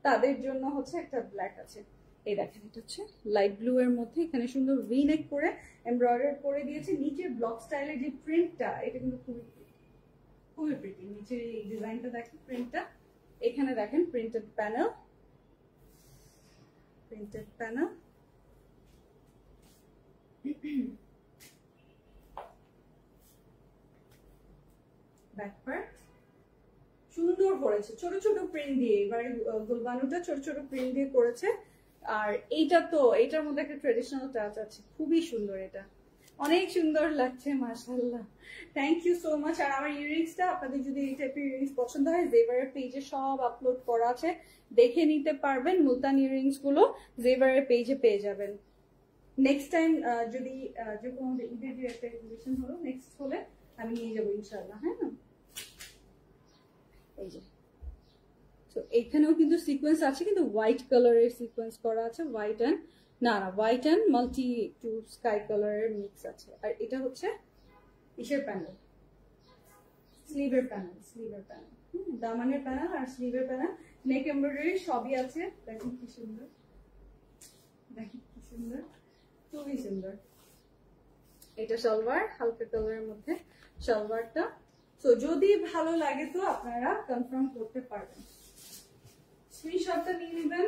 তাদের জন্য হচ্ছে একটা ব্ল্যাক আছে। এই দেখেন এটা হচ্ছে লাইট ব্লু এর মধ্যে এখানে সুন্দর ভি নেক করে এমব্রয়ডারি করে দিয়েছে। নিচে ব্লক স্টাইলের যে প্রিন্টটা এটা কিন্তু খুবই প্রিটি। নিচে এই ডিজাইনটা দেখেন, প্রিন্টটা এখানে দেখেন প্রিন্টেড প্যানেল, ব্যাক পার্ট সুন্দর করেছে ছোট ছোট প্রিন্ট দিয়ে, এবারে গোলবানুটা ছোট ছোট প্রিন্ট দিয়ে করেছে। আর এইটা তো এটার মধ্যে একটা ট্রেডিশনাল টাচ আছে, খুবই সুন্দর, এটা অনেক সুন্দর লাগছে মাশাআল্লাহ। Thank you so much. আর আমার ইয়াররিংসটা আপনাদের যদি এই টাইপের ইয়াররিংস পছন্দ হয় জেভারের পেজে সব আপলোড করা আছে, দেখে নিতে পারবেন। মুলতান ইয়াররিংস গুলো জেভারের পেজে পেয়ে যাবেন। নেক্সট টাইম যদি যে কোনো ঈদের যে একটা এক্সিবিশন হলো নেক্সট হলে আমি নিয়ে যাবো ইনশাআল্লাহ। হ্যাঁ না, এই যে তো এখানেও কিন্তু সিকোয়েন্স আছে, কিন্তু হোয়াইট কালারের সিকোয়েন্স করা আছে, হোয়াইট অ্যান্ড মাল্টি একটু স্কাই কালারের মিক্স আছে। আর এটা হচ্ছে ইসের প্যানেল, স্লিভের প্যানেল, দামানের প্যানেল আর স্লিভের প্যানেল, নেক এমব্রয়ডারি সবই আছে। দেখেন কি সুন্দর, খুবই সুন্দর। এটা সালোয়ার, হালকা কালারের মধ্যে সালোয়ারটা। তো যদি ভালো লাগে তো আপনারা কনফার্ম করতে পারবেন, স্ক্রিনশটটা নিয়ে নেবেন।